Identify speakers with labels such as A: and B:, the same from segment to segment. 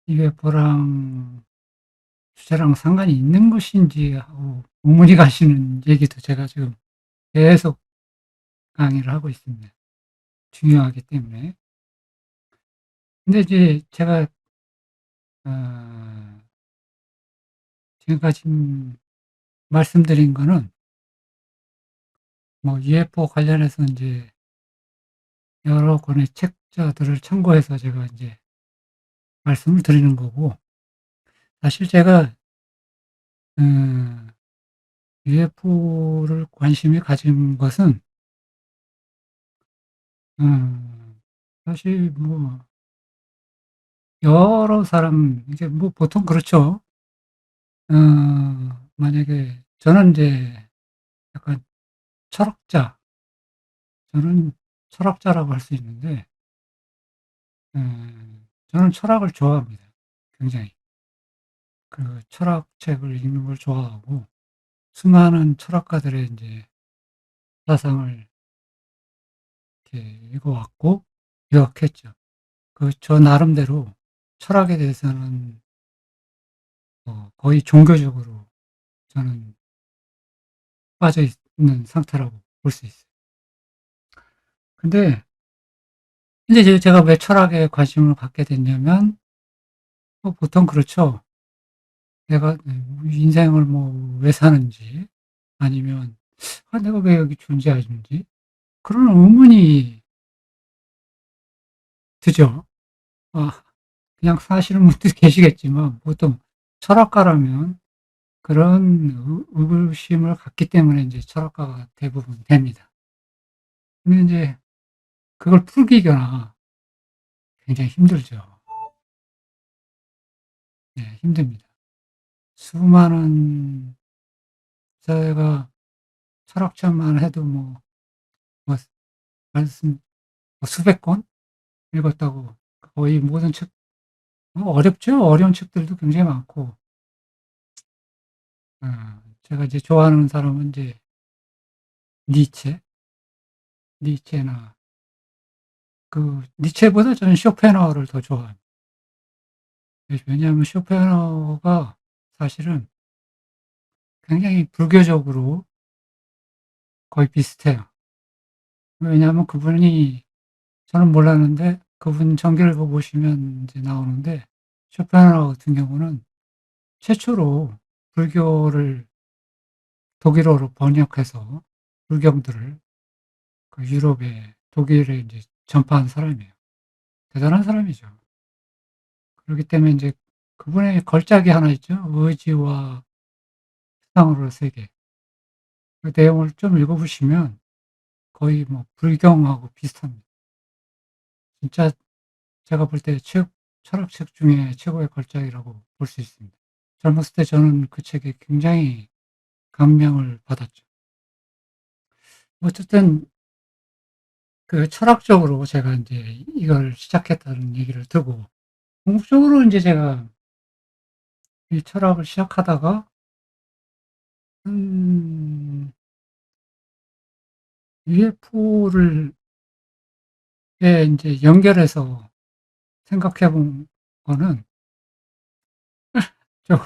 A: UFO랑 주제랑 상관이 있는 것인지 하고 의문이 가시는 얘기도 제가 지금 계속 강의를 하고 있습니다. 중요하기 때문에. 근데 이제 제가 어 지금까지 말씀드린 거는 뭐 UFO 관련해서 인제 여러 권의 책자들을 참고해서 제가 인제 말씀을 드리는 거고, 사실 제가 UFO를 관심이 가진 것은 사실 뭐 여러 사람 이게 뭐 보통 그렇죠. 만약에 저는 인제 약간 철학자, 저는 철학자라고 할 수 있는데 저는 철학을 좋아합니다, 굉장히. 그 철학책을 읽는 걸 좋아하고 수많은 철학가들의 인제 사상을 이렇게 읽어 왔고 요약했죠. 그 저 나름대로 철학에 대해서는 거의 종교적으로 저는 빠져 있는 상태라고 볼 수 있어요. 근데 인제 제가 왜 철학에 관심을 갖게 됐냐면 뭐 보통 그렇죠. 내가 인생을 뭐 왜 사는지, 아니면 '아 내가 왜 여기 존재하는지.' 그런 의문이 드죠. 아 그냥 사시는 분도 계시겠지만 보통 철학가라면 그런 의구심을 갖기 때문에 인제 철학가가 대부분 됩니다. 근데 인제 그걸 풀기가 굉장히 힘들죠. 네, 힘듭니다. 수많은 제가 철학책만 해도 뭐 말씀 수백 권 읽었다고, 거의 모든 책 어렵죠. 어려운 책들도 굉장히 많고. 제가 이제 좋아하는 사람은 인제 니체, 니체나 그 니체보다 저는 쇼펜하우를 더 좋아합니다. 왜냐하면 쇼펜하우가 사실은 굉장히 불교적으로 거의 비슷해요. 왜냐하면 그분이, 저는 몰랐는데 그분 전기를 보시면 이제 나오는데, 쇼펜하우 같은 경우는 최초로 불교를 독일어로 번역해서 불경들을 그 유럽에, 독일에 인제 전파한 사람이에요. 대단한 사람이죠. 그렇기 때문에 인제 그분의 걸작이 하나 있죠. 의지와 수상으로의 세계. 그 내용을 좀 읽어 보시면 거의 뭐 불경하고 비슷합니다. 진짜 제가 볼 때 철학책 중에 최고의 걸작이라고 볼 수 있습니다. 젊었을 때 저는 그 책에 굉장히 감명을 받았죠. 어쨌든 그 철학적으로 제가 인제 이걸 시작했다는 얘기를 듣고, 궁극적으로 인제 제가 이 철학을 시작하다가 음 UFO를 에 인제 연결해서 생각해 본 거는 좀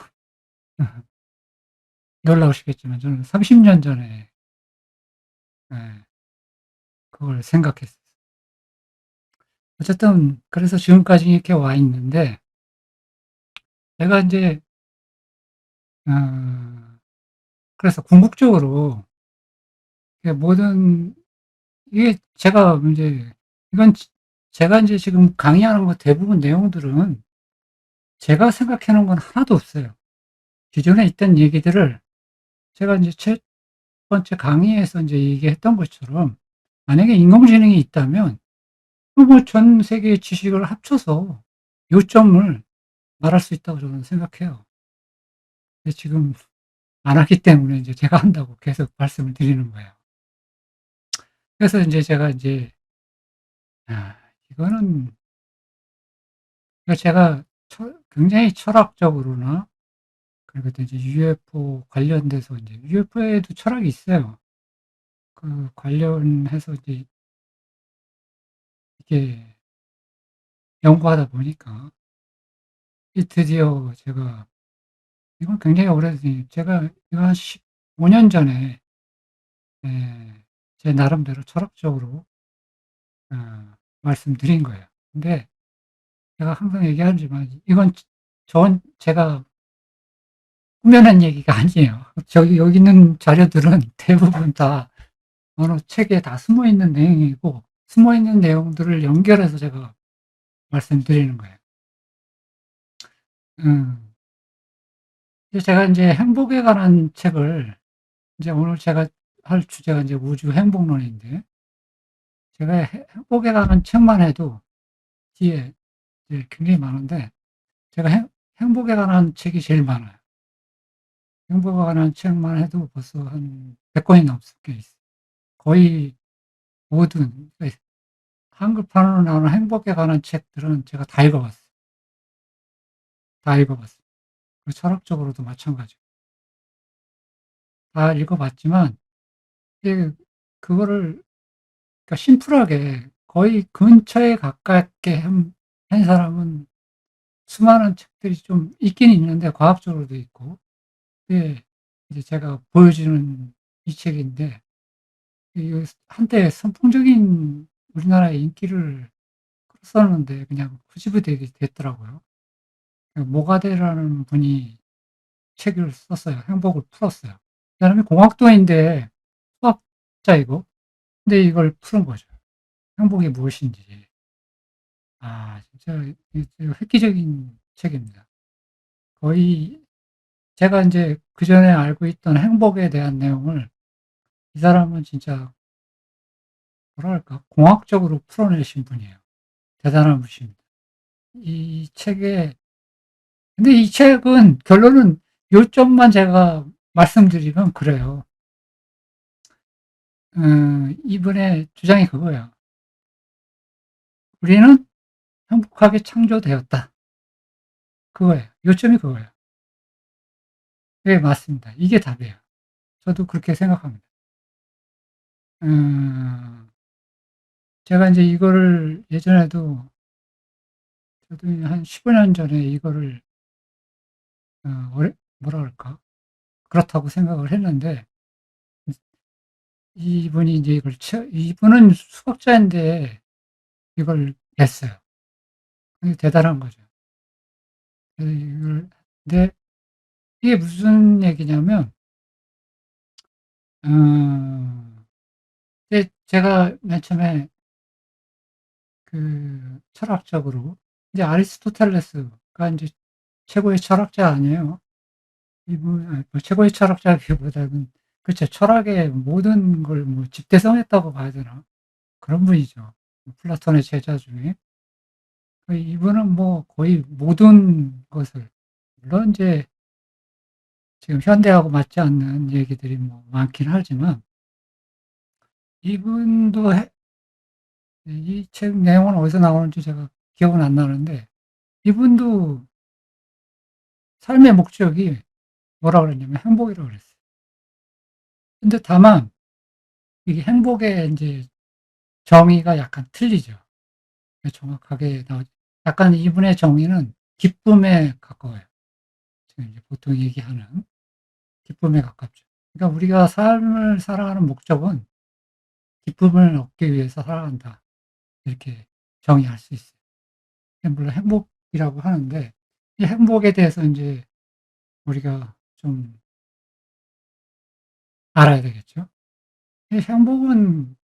A: 놀라우시겠지만 저는 30년 전에 예 그걸 생각했어요. 어쨌든 그래서 지금까지 이렇게 와 있는데, 제가 인제 어 그래서 궁극적으로 이게 모든, 이게 제가 인제 이건 제가 인제 지금 강의하는 거 대부분 내용들은 제가 생각해 놓은 건 하나도 없어요. 기존에 있던 얘기들을 제가 인제 첫 번째 강의에서 인제 얘기했던 것처럼, 만약에 인공지능이 있다면 뭐 전 세계의 지식을 합쳐서 요점을 말할 수 있다고 저는 생각해요. 근데 지금 안 하기 때문에 인제 제가 한다고 계속 말씀을 드리는 거예요. 그래서 인제 제가 인제 이거는, 그러니까 제가 굉장히 철학적으로나, 그리고 또 이제 UFO 관련돼서 인제 UFO에도 철학이 있어요. 그 관련해서 이제 이게 연구하다 보니까 이 드디어 제가 이건 굉장히 오래된 제가 이거 한 15년 전에 예 제 나름대로 철학적으로 어 말씀드린 거예요. 근데 제가 항상 얘기하지만 이건 제가 꾸며낸 얘기가 아니에요. 저기 여기 있는 자료들은 대부분 다 어느 책에 다 숨어 있는 내용이고 숨어 있는 내용들을 연결해서 제가 말씀드리는 거예요. 음. 그래서 제가 인제 행복에 관한 책을 인제 오늘 제가 할 주제가 인제 우주 행복론인데 제가 행복에 관한 책만 해도 뒤에 이제 굉장히 많은데 제가 행복에 관한 책이 제일 많아요. 행복에 관한 책만 해도 벌써 한 100 권이 넘게 있어요. 거의 모든 한글판으로 나오는 행복에 관한 책들은 제가 다 읽어 봤어요. 다 읽어 봤어요. 그리고 철학적으로도 마찬가지고. 다 읽어 봤지만 이게 그거를 그러니까 심플하게 거의 근처에 가깝게 한 사람은 수많은 책들이 좀 있긴 있는데 과학적으로도 있고 예 이제 제가 보여주는 이 책인데 이게 한때 선풍적인 우리나라의 인기를 끌었었는데 그냥 흐지부되게 됐더라고요. 그 모가데라는 분이 책을 썼어요. 행복을 풀었어요. 이 사람이 공학도인데 수학자이고 근데 이걸 푸는 거죠. 행복이 무엇인지. 아 진짜 이 획기적인 책입니다. 거의 제가 인제 그전에 알고 있던 행복에 대한 내용을 이 사람은 진짜 뭐랄까 공학적으로 풀어내신 분이에요. 대단한 분이십니다. 이 책에 근데 이 책은 결론은 요점만 제가 말씀드리면 그래요. 이분의 주장이 그거예요. "우리는 행복하게 창조되었다." 그거예요. 요점이 그거예요. 네 맞습니다. 이게 답이에요. 저도 그렇게 생각합니다. 음 제가 인제 이거를 예전에도 저도 한 15년 전에 이거를 어레 뭐라 그럴까? 그렇다고 생각을 했는데 이분이 인제 이분은 수학자인데 이걸 냈어요. 그게 대단한 거죠. 그래서 이걸 근데 이게 무슨 얘기냐면 이제 제가 맨 처음에 그 철학적으로 이제 아리스토텔레스가 인제 최고의 철학자 아니에요. 이분 뭐 최고의 철학자라기보다는 그쵸. 철학의 모든 걸 뭐 집대성했다고 봐야 되나? 그런 분이죠. 플라톤의 제자 중에. 이분은 뭐 거의 모든 것을 물론 인제 지금 현대하고 맞지 않는 얘기들이 뭐 많긴 하지만 이분도 이 책 내용은 어디서 나오는지 제가 기억은 안 나는데 이분도 삶의 목적이 뭐라 그랬냐면 행복이라고 그랬어요. 근데 다만 이게 행복의 인제 정의가 약간 틀리죠. 정확하게 약간 이분의 정의는 기쁨에 가까워요. 지금 이제 보통 얘기하는 기쁨에 가깝죠. 그러니까 우리가 삶을 살아가는 목적은 '기쁨을 얻기 위해서 살아간다.' 이렇게 정의할 수 있어요. 물론 행복이라고 하는데 이 행복에 대해서 인제 우리가 좀 알아야 되겠죠. 이 행복은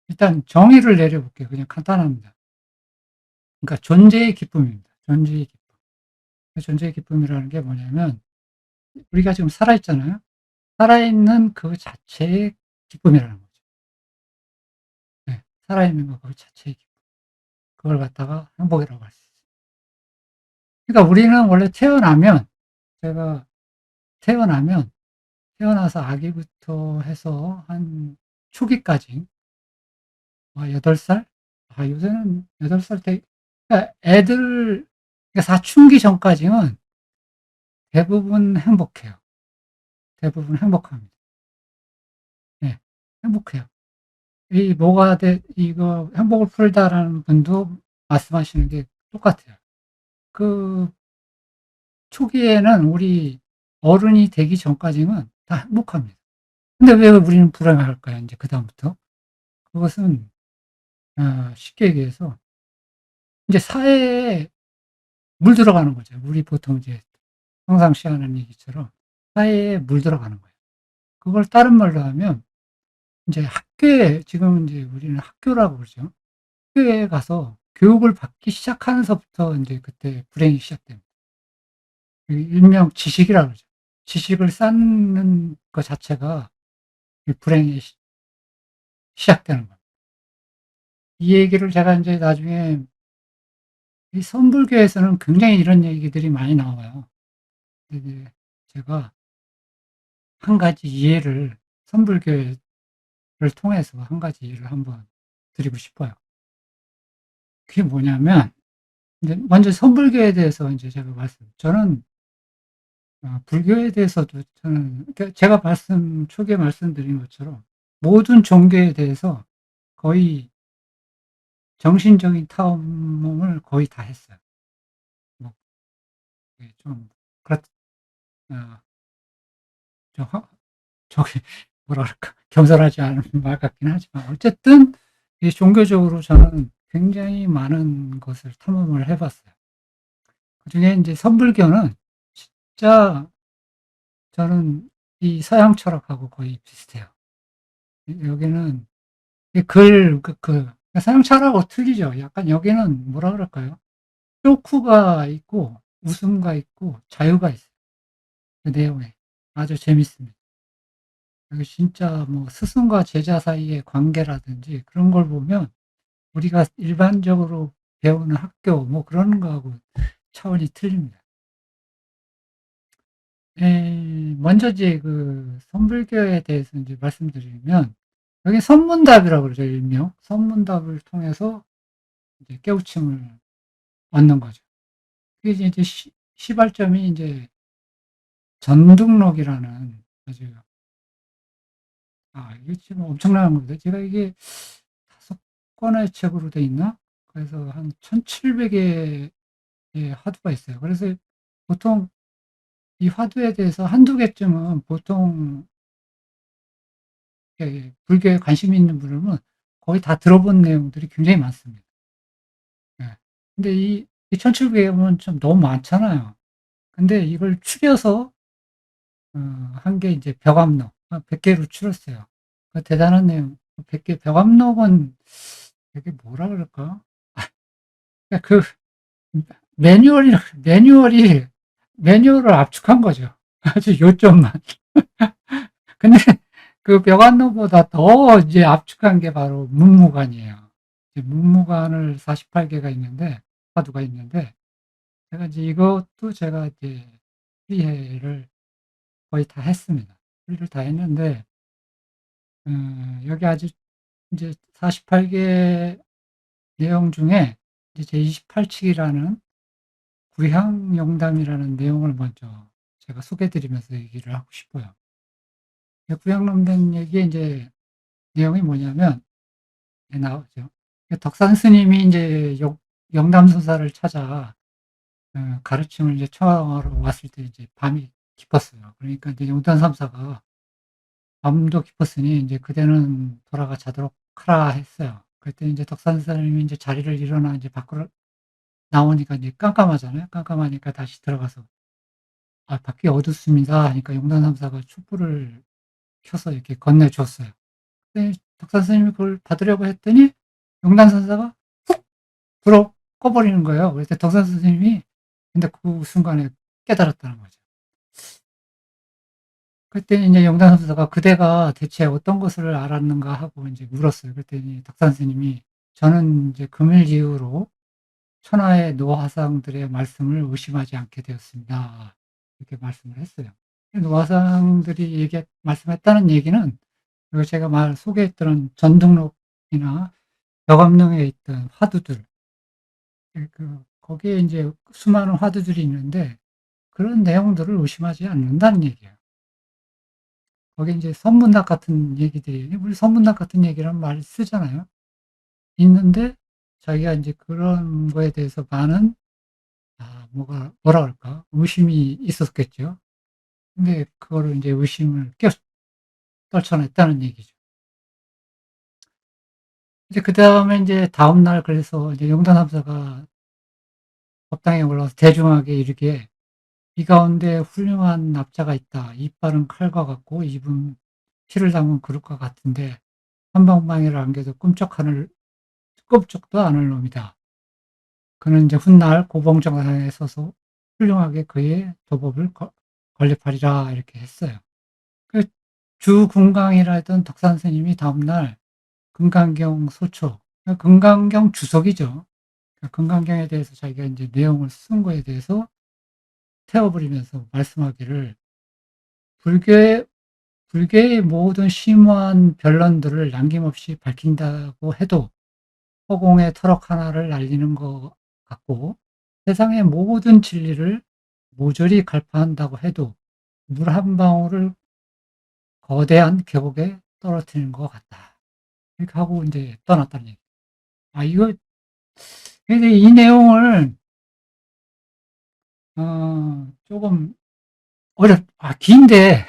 A: 일단 정의를 내려 볼게요. 그냥 간단합니다. 그러니까 존재의 기쁨입니다. 존재의 기쁨. 그 존재의 기쁨이라는 게 뭐냐면 우리가 지금 살아 있잖아요. 살아있는 그 자체의 기쁨이라는 거죠. 네. 살아있는 거 그 자체의 기쁨. 그걸 갖다가 행복이라고 할 수 있어요. 그러니까 우리는 원래 제가 태어나면 태어나서 아기부터 해서 한 초기까지 8 살? 요새는 8살 때 그러니까 그러니까 사춘기 전까지는 대부분 행복해요. 대부분 행복합니다. 예. 행복해요. 이 뭐가 돼 이거 "행복을 풀다."라는 분도 말씀하시는 게 똑같아요. 그 초기에는 우리 어른이 되기 전까지는 다 행복합니다. 근데 왜 우리는 불행할까요 인제 그다음부터? 그것은 쉽게 얘기해서 인제 사회에 물들어가는 거죠. 우리 보통 이제 평상시 하는 얘기처럼 사회에 물들어가는 거예요. 그걸 다른 말로 하면 인제 학교에 지금 인제 우리는 학교라고 그러죠. 학교에 가서 교육을 받기 시작하면서부터 인제 그때 불행이 시작됩니다. 그 일명 지식이라 그러죠. 지식을 쌓는 것 자체가 이 불행의 시작되는 겁니다. 이 얘기를 제가 인제 나중에 이 선불교에서는 굉장히 이런 얘기들이 많이 나와요. 근데 제가 한 가지 이해를 선불교를 통해서 한 가지 이해를 한번 드리고 싶어요. 그게 뭐냐면 인제 먼저 선불교에 대해서 인제 제가 저는 불교에 대해서도 저는 그러니까 제가 초기에 말씀드린 것처럼 모든 종교에 대해서 거의 정신적인 탐험을 거의 다 했어요. 뭐 그게 좀 그렇 어 좀 저기 뭐라 그럴까 겸손하지 않은 말 같긴 하지만 어쨌든 이 종교적으로 저는 굉장히 많은 것을 탐험을 해 봤어요. 그중에 인제 선불교는 진짜 저는 이 서양 철학하고 거의 비슷해요. 여기는 이 서양 철학하고 틀리죠. 약간 여기는 뭐라 그럴까요? 쇼크가 있고 웃음과 있고 자유가 있어요, 그 내용에. 아주 재밌습니다. 여기 진짜 뭐 스승과 제자 사이의 관계라든지 그런 걸 보면 우리가 일반적으로 배우는 학교 뭐 그런 거하고 차원이 틀립니다. 먼저 이제 그 선불교에 대해서 인제 말씀드리면 여기 선문답이라고 그러죠, 일명. 선문답을 통해서 이제 깨우침을 얻는 거죠. 그게 이제 시발점이 인제 전등록이라는 아주 이게 지금 엄청난 겁니다. 제가 이게 5 권의 책으로 돼 있나? 그래서 한 1,700 개의 화두가 있어요. 그래서 보통 이 화두에 대해서 한두 개쯤은 보통 불교에 관심이 있는 분들은 거의 다 들어본 내용들이 굉장히 많습니다. 예. 근데 이 1,700 개면 좀 너무 많잖아요. 근데 이걸 추려서 한 게 인제 벽암록 100 개로 추렸어요. 그 대단한 내용 100개 벽암록은 되게 뭐라 그럴까? 그러니까 그 매뉴얼이 매뉴얼을 압축한 거죠. 아주 요점만. 근데 그 벽암록보다 더 이제 압축한 게 바로 문무관이에요. 이제 문무관을 48 개가 있는데 화두가 있는데 제가 이제 이것도 제가 이제 수리를 거의 다 했습니다. 수리를 다 했는데 여기 아주 인제 48개 내용 중에 이제 제 28 칙이라는 구향용담이라는 내용을 먼저 제가 소개해 드리면서 얘기를 하고 싶어요. 이 구향용담 얘기의 인제 내용이 뭐냐면 나오죠. 덕산 스님이 인제 영담소사를 찾아 가르침을 이제 청하러 왔을 때 이제 밤이 깊었어요. 그러니까 이제 용담 삼사가 밤도 깊었으니 인제 "그대는 돌아가 자도록 하라." 했어요. 그랬더니 인제 덕산 스님이 인제 자리를 일어나 인제 밖으로 나오니까 이제 깜깜하잖아요. 깜깜하니까 다시 들어가서 "아 밖이 어둡습니다." 하니까 용담 삼사가 촛불을 켜서 이렇게 건네 줬어요. 그랬더니 덕산 스님이 그걸 받으려고 했더니 용담 삼사가 훅 불을 꺼 버리는 거예요. 그랬더니 덕산 스님이 근데 그 순간에 깨달았다는 거죠. 그랬더니 인제 영단 선수가 "그대가 대체 어떤 것을 알았는가?" 하고 인제 물었어요. 그랬더니 덕산 스님이 "저는 인제 금일 이후로 천하의 노화상들의 말씀을 의심하지 않게 되었습니다." 이렇게 말씀을 했어요. 노화상들이 말씀했다는 얘기는 그 제가 소개했던 전등록이나 벽암록에 있던 화두들 거기에 인제 수많은 화두들이 있는데 그런 내용들을 의심하지 않는다는 얘기예요. 거기에 인제 선문답 같은 얘기들이, 우리 선문답 같은 얘기라는 말 쓰잖아요. 있는데 자기가 인제 그런 거에 대해서 많은 뭐라 그럴까? 의심이 있었겠죠. 근데 그거를 인제 의심을 떨쳐냈다는 얘기죠. 이제 그다음에 인제 다음날, 그래서 이제 용산 3 사가 법당에 올라와서 대중하게 이르기에 "이 가운데 훌륭한 납자가 있다. 이빨은 칼과 같고 입은 피를 담은 그릇과 같은데 한 방망이를 안겨도 꿈쩍도 않을 놈이다. 그는 이제 훗날 고봉정사에 서서 훌륭하게 그의 도법을 건립하리라." 이렇게 했어요. 그 주금강이라 했던 덕산 스님이 다음날 금강경 소초, 금강경 주석이죠. 금강경에 대해서 자기가 인제 내용을 쓴 거에 대해서 태워 버리면서 말씀하기를, 불교의 불교의 모든 심오한 변론들을 남김없이 밝힌다고 해도 허공에 터럭 하나를 날리는 것 같고, 세상의 모든 진리를 모조리 갈파한다고 해도 물 한 방울을 거대한 계곡에 떨어뜨리는 것 같다. 이렇게 하고 인제 떠났다는 얘기. 이거, 근데 이 내용을 쪼금 긴데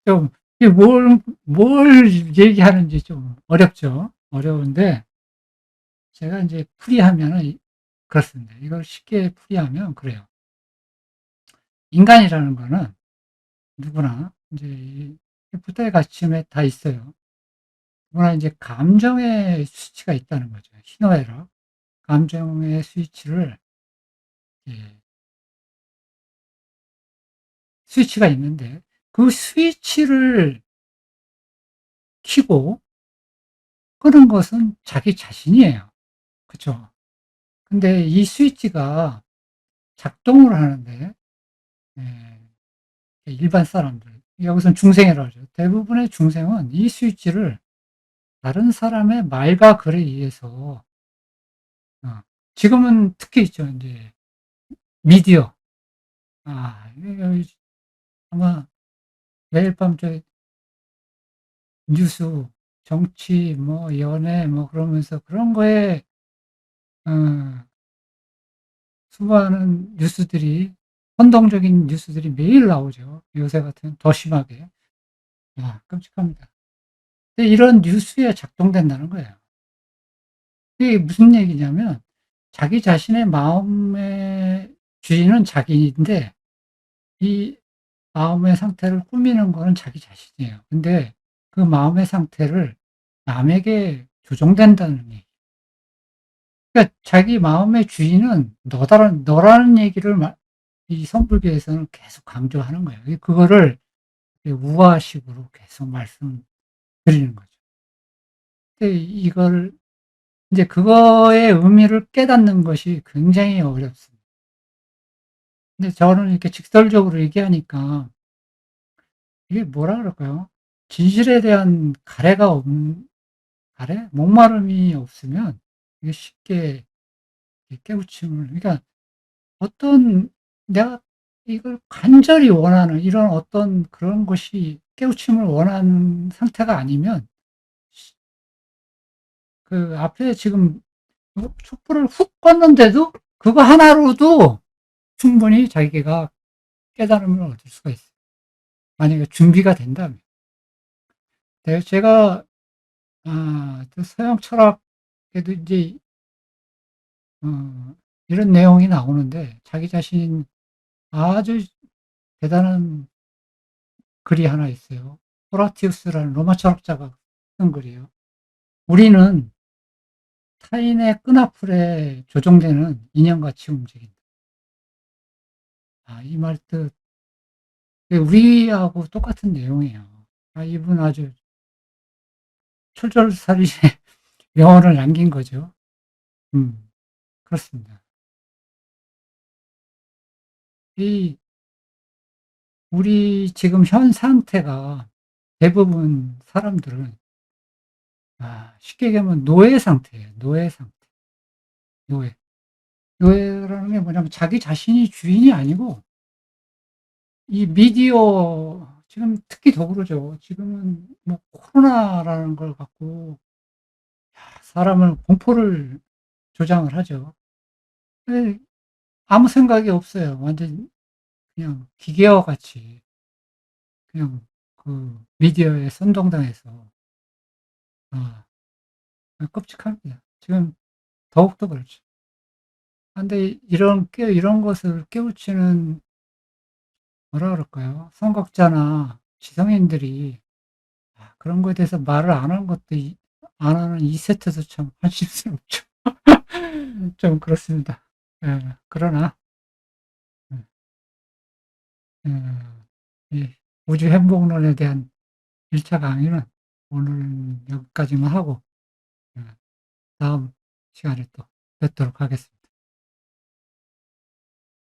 A: 좀 이게 뭘 얘기하는지 좀 어렵죠. 어려운데 제가 인제 풀이하면은 그렇습니다. 이걸 쉽게 풀이하면 그래요. 인간이라는 거는 누구나 인제 이 부처의 가르침에 다 있어요. 누구나 인제 감정의 수치가 있다는 거죠. 희노애락. 감정의 스위치를, 예, 스위치가 있는데 그 스위치를 켜고 끄는 것은 자기 자신이에요. 그쵸? 근데 이 스위치가 작동을 하는데, 예, 일반 사람들, 여기서는 중생이라고 하죠. 대부분의 중생은 이 스위치를 다른 사람의 말과 글에 의해서, 어 지금은 특히 있죠. 인제 미디어. 이거 아마 매일 밤 뉴스, 정치, 뭐 연애, 뭐 그러면서 그런 거에 어 수많은 뉴스들이, 선동적인 뉴스들이 매일 나오죠. 요새 같으면 더 심하게. 끔찍합니다. 근데 이런 뉴스에 작동된다는 거예요. 이게 무슨 얘기냐면, 자기 자신의 마음의 주인은 자기인데 이 마음의 상태를 꾸미는 거는 자기 자신이에요. 근데 그 마음의 상태를 남에게 조종된다는 얘기. 그러니까 자기 마음의 주인은 너라는 얘기를 이 성불교에서는 계속 강조하는 거예요. 그거를 우화식으로 계속 말씀드리는 거죠. 근데 이걸 인제 그거의 의미를 깨닫는 것이 굉장히 어렵습니다. 근데 저는 이렇게 직설적으로 얘기하니까 이게 뭐라 그럴까요? 진실에 대한 목마름이 없으면 이게 쉽게 이 깨우침을, 그러니까 어떤 내가 이걸 간절히 원하는 이런 어떤 그런 것이 깨우침을 원하는 상태가 아니면, 그 앞에 지금 촛불을 훅 껐는데도 그거 하나로도 충분히 자기가 깨달음을 얻을 수가 있어요. 만약에 준비가 된다면. 제가 또 서양 철학에도 인제 어 이런 내용이 나오는데, 자기 자신 아주 대단한 글이 하나 있어요. 호라티우스라는 로마 철학자가 쓴 글이에요. "우리는 타인의 끈앞풀에 조종되는 인형같이 움직인다." 이 말 뜻, 우리하고 똑같은 내용이에요. 이분 아주 철철살인의 명언을 남긴 거죠. 음 그렇습니다. 이 우리 지금 현 상태가, 대부분 사람들은 쉽게 얘기하면 노예 상태예요. 노예 상태. 노예. 노예라는 게 뭐냐면 자기 자신이 주인이 아니고 이 미디어, 지금 특히 더 그러죠. 지금은 뭐 코로나라는 걸 갖고 사람을 공포를 조장을 하죠. 예. 아무 생각이 없어요. 완전 그냥 기계와 같이 그냥 그 미디어에 선동당해서 아 끔찍합니다. 지금 더욱더 그렇죠. 근데 이런 것을 깨우치는 뭐라 그럴까요? 선각자나 지성인들이 그런 거에 대해서 말을 안 하는 것도 안 하는 이 세태도 참 한심스럽죠. 좀 그렇습니다. 예. 그러나 음 이 우주 행복론에 대한 1차 강의는 오늘은 여기까지만 하고 다음 시간에 또 뵙도록 하겠습니다.